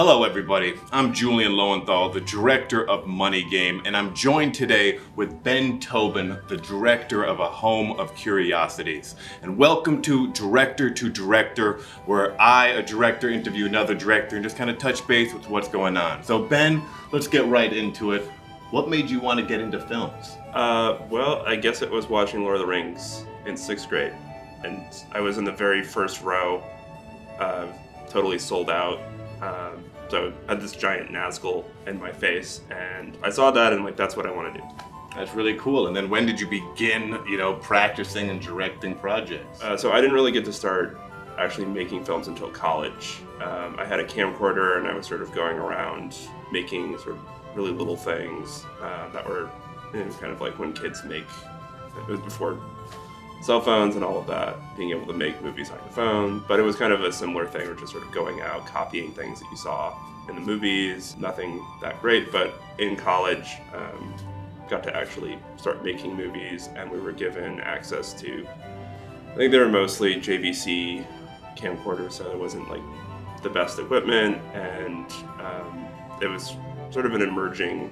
Hello everybody, I'm Julian Lowenthal, the director of Money Game, and I'm joined today with Ben Tobin, the director of A Home of Curiosities. And welcome to Director, where I, a director, interview another director and just kind of touch base with what's going on. So Ben, let's get right into it. What made you want to get into films? Well, I guess it was watching Lord of the Rings in 6th grade, and I was in the very first row, totally sold out. So I had this giant Nazgul in my face, and I saw that and that's what I want to do. That's really cool. And then when did you begin, practicing and directing projects? So I didn't really get to start actually making films until college. I had a camcorder and I was sort of going around making sort of really little things that were kind of like when kids make, it was before cell phones and all of that, being able to make movies on your phone. But it was kind of a similar thing, or just sort of going out, copying things that you saw in the movies. Nothing that great, but in college, got to actually start making movies, and we were given access to, I think they were mostly JVC camcorders, so it wasn't like the best equipment, and it was sort of an emerging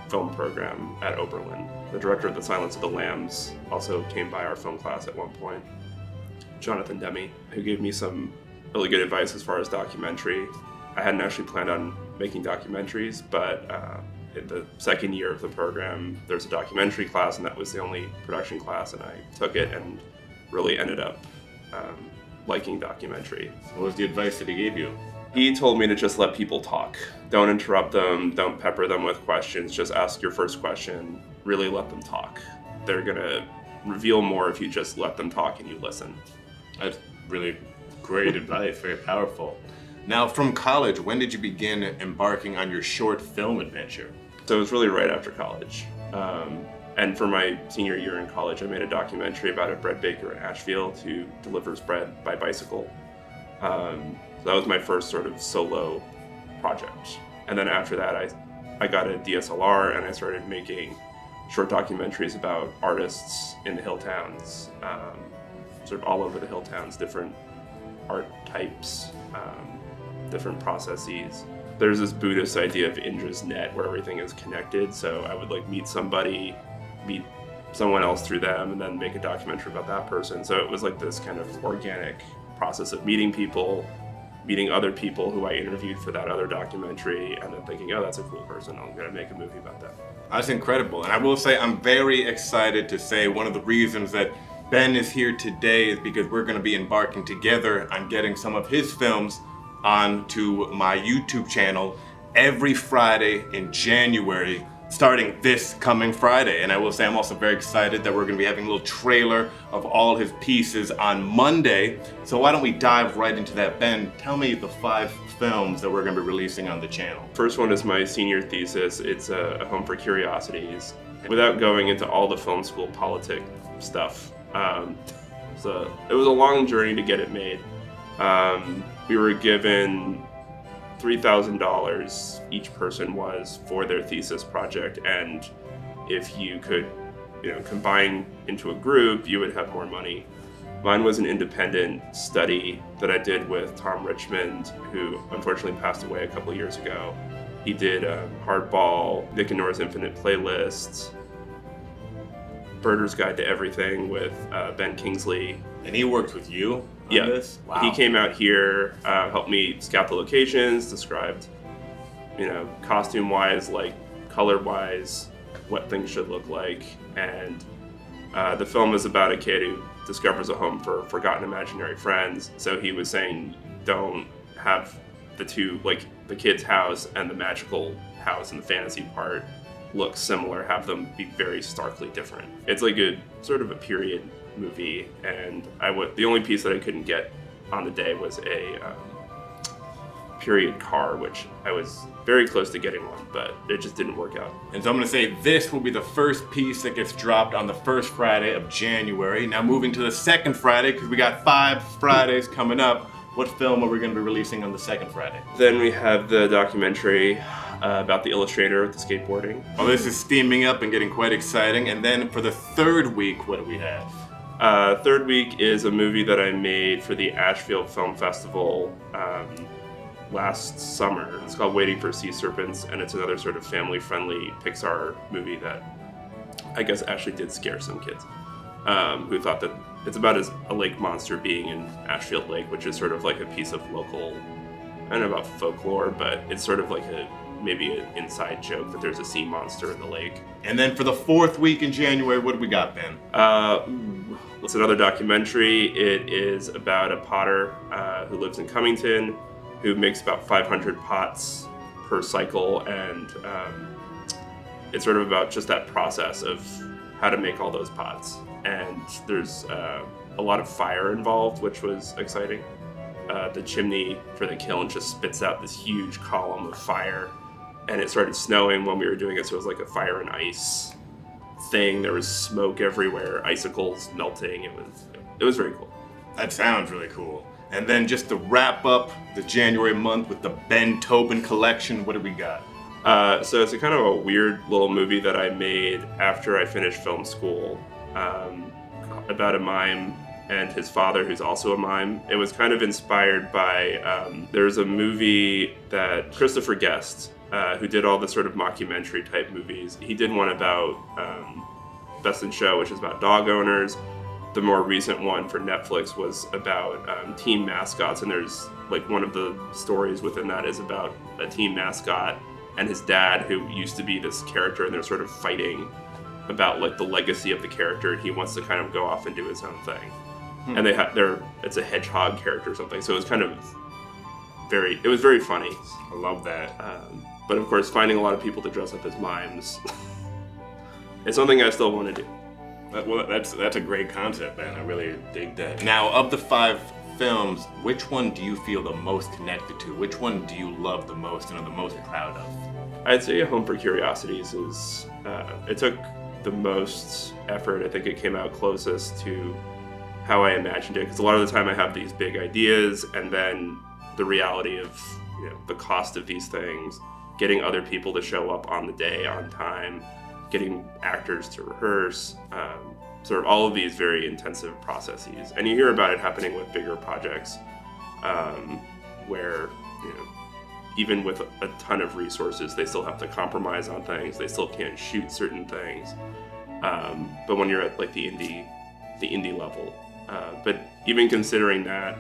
film program at Oberlin. The director of The Silence of the Lambs also came by our film class at one point, Jonathan Demme, who gave me some really good advice as far as documentary. I hadn't actually planned on making documentaries, but in the second year of the program, there's a documentary class, and that was the only production class, and I took it and really ended up liking documentary. What was the advice that he gave you? He told me to just let people talk. Don't interrupt them, don't pepper them with questions, just ask your first question, really let them talk. They're gonna reveal more if you just let them talk and you listen. That's really great advice, very powerful. Now, from college, when did you begin embarking on your short film adventure? So it was really right after college. And for my senior year in college, I made a documentary about a bread baker in Asheville who delivers bread by bicycle. So that was my first sort of solo project. And then after that, I got a DSLR and I started making short documentaries about artists in the hill towns, sort of all over the hill towns, different art types, different processes. There's this Buddhist idea of Indra's net where everything is connected. So I would meet somebody, meet someone else through them, and then make a documentary about that person. So it was this kind of organic process of meeting people, meeting other people who I interviewed for that other documentary, and then thinking, oh, that's a cool person, I'm gonna make a movie about that. That's incredible. And I will say, I'm very excited to say one of the reasons that Ben is here today is because we're gonna be embarking together on getting some of his films onto my YouTube channel every Friday in January, starting this coming Friday. And I will say I'm also very excited that we're gonna be having a little trailer of all his pieces on Monday. So why don't we dive right into that? Ben, tell me the 5 films that we're gonna be releasing on the channel. First one is my senior thesis. It's A Home for Curiosities. Without going into all the film school politic stuff, so it was a long journey to get it made. We were given $3,000 each person was for their thesis project, and if you could combine into a group, you would have more money. Mine was an independent study that I did with Tom Richmond, who unfortunately passed away a couple years ago. He did Hardball, Nick and Nora's Infinite Playlist, Birder's Guide to Everything with Ben Kingsley. And he worked with you on this? Wow. He came out here, helped me scout the locations, described, costume-wise, color-wise, what things should look like. And the film is about a kid who discovers a home for forgotten imaginary friends. So he was saying, don't have the two, the kid's house and the magical house and the fantasy part look similar, have them be very starkly different. It's a sort of a period movie, and the only piece that I couldn't get on the day was a period car, which I was very close to getting one, but it just didn't work out. And so I'm going to say this will be the first piece that gets dropped on the first Friday of January. Now moving to the second Friday, because we got 5 Fridays coming up, what film are we going to be releasing on the second Friday? Then we have the documentary about the illustrator with the skateboarding. Well, this is steaming up and getting quite exciting. And then for the third week, what do we have? Third week is a movie that I made for the Asheville Film Festival. last summer. It's called Waiting for Sea Serpents, and it's another sort of family-friendly Pixar movie that I guess actually did scare some kids who thought that it's about a lake monster being in Ashfield Lake, which is sort of like a piece of local, I don't know about folklore, but it's sort of like maybe an inside joke that there's a sea monster in the lake. And then for the 4th week in January, what do we got, Ben? It's another documentary. It is about a potter who lives in Cummington, who makes about 500 pots per cycle, and it's sort of about just that process of how to make all those pots. And there's a lot of fire involved, which was exciting. The chimney for the kiln just spits out this huge column of fire, and it started snowing when we were doing it, so it was like a fire and ice thing. There was smoke everywhere, icicles melting. It was very cool. That sounds really cool. And then just to wrap up the January month with the Ben Tobin collection, what do we got? So it's a kind of a weird little movie that I made after I finished film school, about a mime and his father, who's also a mime. It was kind of inspired by, there's a movie that Christopher Guest, who did all the sort of mockumentary type movies. He did one about Best in Show, which is about dog owners. The more recent one for Netflix was about team mascots, and there's like one of the stories within that is about a team mascot and his dad, who used to be this character, and they're sort of fighting about like the legacy of the character, and he wants to kind of go off and do his own thing. And it's a hedgehog character or something, so it was kind of it was very funny. I love that. But of course, finding a lot of people to dress up as mimes is something I still want to do. Well, that's a great concept, man. I really dig that. Now, of the 5 films, which one do you feel the most connected to? Which one do you love the most and are the most proud of? I'd say A Home for Curiosities is, it took the most effort. I think it came out closest to how I imagined it, because a lot of the time I have these big ideas, and then the reality of the cost of these things, getting other people to show up on the day, on time, getting actors to rehearse, sort of all of these very intensive processes. And you hear about it happening with bigger projects, where even with a ton of resources, they still have to compromise on things. They still can't shoot certain things. But when you're at like the indie level, but even considering that,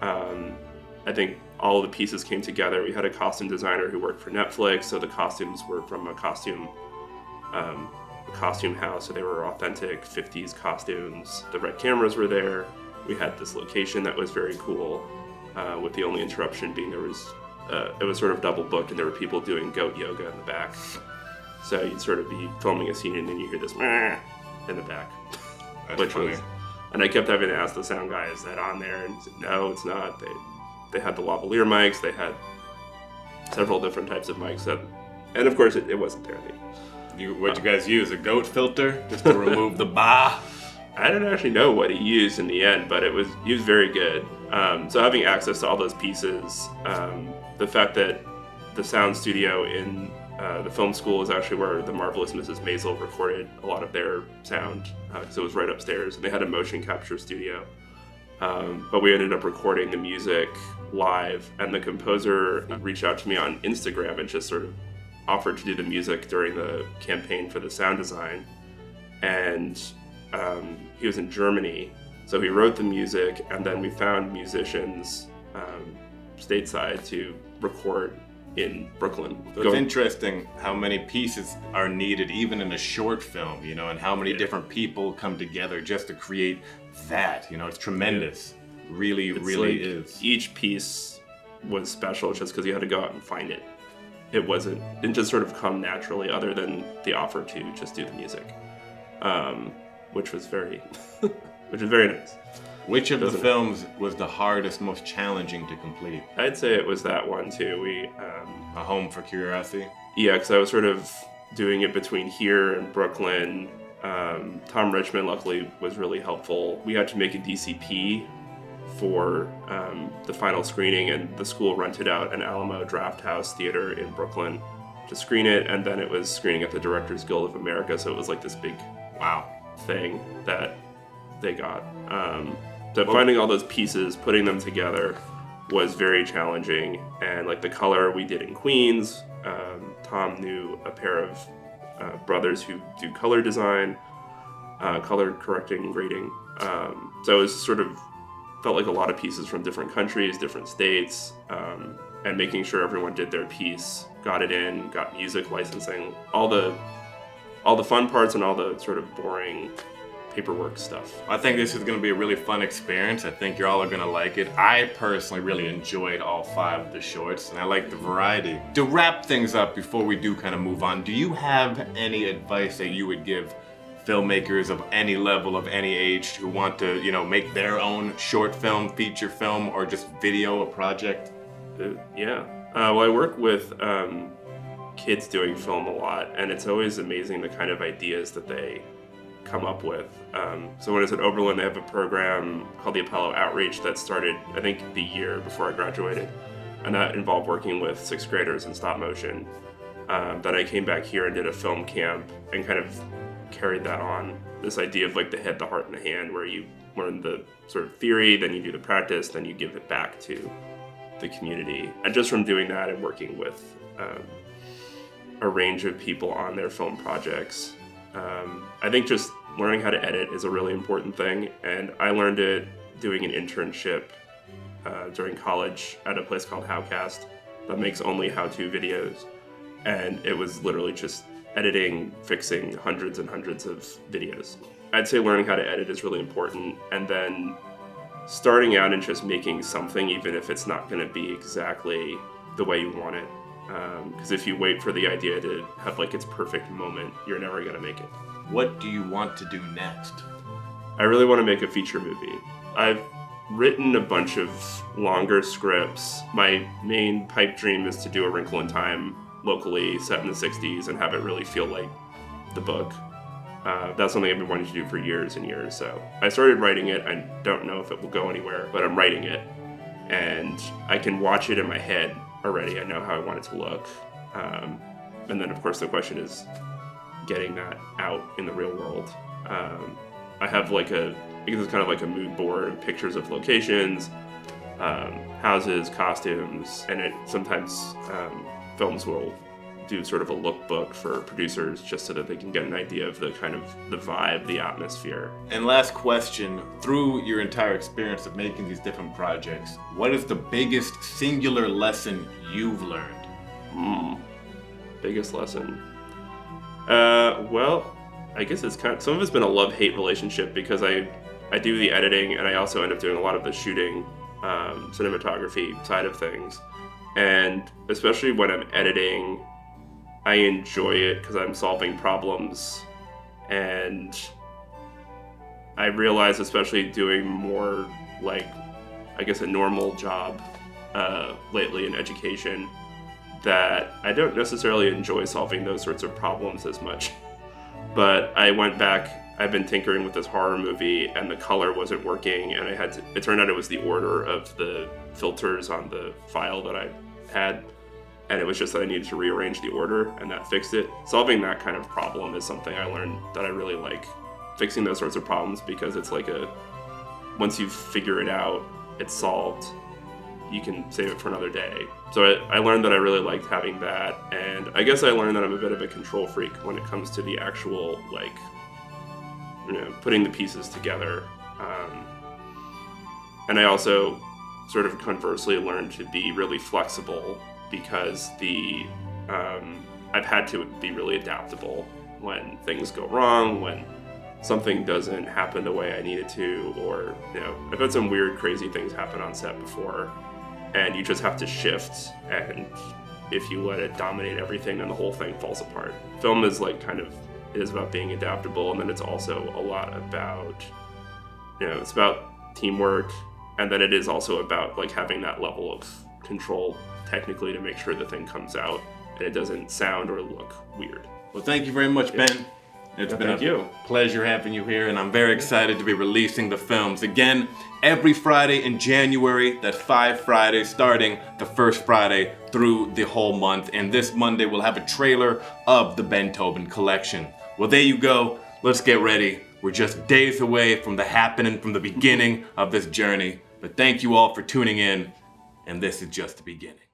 I think all of the pieces came together. We had a costume designer who worked for Netflix, so the costumes were from a costume house, so they were authentic 50s costumes. The red cameras were there. We had this location that was very cool, with the only interruption being it was sort of double booked, and there were people doing goat yoga in the back. So you'd sort of be filming a scene, and then you hear this meh in the back. That's funny. And I kept having to ask the sound guy, is that on there? And he said, no, it's not. They had the lavalier mics. They had several different types of mics and of course it wasn't there. What'd you guys use? A goat filter just to remove the bah? I don't actually know what he used in the end, but he was very good. So having access to all those pieces, the fact that the sound studio in the film school is actually where the marvelous Mrs. Maisel recorded a lot of their sound, because it was right upstairs, and they had a motion capture studio. But we ended up recording the music live, and the composer reached out to me on Instagram and just sort of offered to do the music during the campaign for the sound design. And he was in Germany, so he wrote the music, and then we found musicians stateside to record in Brooklyn. So it's interesting how many pieces are needed even in a short film, and how many different people come together just to create that. It's tremendous. Really is. Each piece was special just because you had to go out and find it. It didn't just sort of come naturally, other than the offer to just do the music, which was very nice. Which of the films was the hardest, most challenging to complete? I'd say it was that one too. A Home for Curiosity? Yeah, because I was sort of doing it between here and Brooklyn. Tom Richmond, luckily, was really helpful. We had to make a DCP for the final screening, and the school rented out an Alamo Drafthouse Theater in Brooklyn to screen it, and then it was screening at the Directors Guild of America, so it was like this big thing that they got. So finding all those pieces, putting them together, was very challenging. And like the color we did in Queens, Tom knew a pair of brothers who do color design, color correcting and grading. So it was sort of felt like a lot of pieces from different countries, different states, and making sure everyone did their piece, got it in, got music licensing, all the fun parts and all the sort of boring paperwork stuff. I think this is going to be a really fun experience. I think you all are going to like it. I personally really enjoyed all 5 of the shorts, and I like the variety. To wrap things up before we do kind of move on, do you have any advice that you would give filmmakers of any level, of any age, who want to, make their own short film, feature film, or just video a project? Yeah. Well, I work with kids doing film a lot, and it's always amazing the kind of ideas that they come up with. So when I was at Oberlin, they have a program called the Apollo Outreach that started, I think, the year before I graduated, and that involved working with 6th graders in stop motion. Then I came back here and did a film camp and kind of carried that on. This idea of like the head, the heart, and the hand, where you learn the sort of theory, then you do the practice, then you give it back to the community. And just from doing that and working with a range of people on their film projects, I think just learning how to edit is a really important thing. And I learned it doing an internship during college at a place called Howcast that makes only how-to videos. And it was literally just editing, fixing hundreds and hundreds of videos. I'd say learning how to edit is really important, and then starting out and just making something, even if it's not going to be exactly the way you want it. Because if you wait for the idea to have like its perfect moment, you're never going to make it. What do you want to do next? I really want to make a feature movie. I've written a bunch of longer scripts. My main pipe dream is to do A Wrinkle in Time locally, set in the 60s, and have it really feel like the book. That's something I've been wanting to do for years and years. So I started writing it. I don't know if it will go anywhere, but I'm writing it. And I can watch it in my head already. I know how I want it to look. And then, of course, the question is getting that out in the real world. I have I guess it's kind of like a mood board of pictures of locations, houses, costumes, and sometimes films will do sort of a lookbook for producers just so that they can get an idea of the kind of the vibe, the atmosphere. And last question, through your entire experience of making these different projects, what is the biggest singular lesson you've learned? Biggest lesson? Well, I guess it's some of it's been a love-hate relationship, because I do the editing and I also end up doing a lot of the shooting, cinematography side of things. And especially when I'm editing, I enjoy it because I'm solving problems. And I realize, especially doing more like, I guess, a normal job lately in education, that I don't necessarily enjoy solving those sorts of problems as much. But I went back, I've been tinkering with this horror movie, and the color wasn't working, and it turned out it was the order of the filters on the file that I had, and it was just that I needed to rearrange the order, and that fixed it. Solving that kind of problem is something I learned that I really like. Fixing those sorts of problems, because it's like once you figure it out, it's solved, you can save it for another day. So I learned that I really liked having that, and I guess I learned that I'm a bit of a control freak when it comes to the actual, putting the pieces together. And I also sort of conversely learned to be really flexible, because I've had to be really adaptable when things go wrong, when something doesn't happen the way I need it to, or, I've had some weird, crazy things happen on set before, and you just have to shift, and if you let it dominate everything, then the whole thing falls apart. Film is it is about being adaptable, and then it's also a lot about, it's about teamwork, and then it is also about having that level of control technically to make sure the thing comes out and it doesn't sound or look weird. Well, thank you very much, Ben. It's been a pleasure having you here, and I'm very excited to be releasing the films again every Friday in January. That's 5 Fridays, starting the first Friday through the whole month. And this Monday we'll have a trailer of the Ben Tobin collection. Well, there you go. Let's get ready. We're just days away from the happening, from the beginning of this journey. But thank you all for tuning in, and this is just the beginning.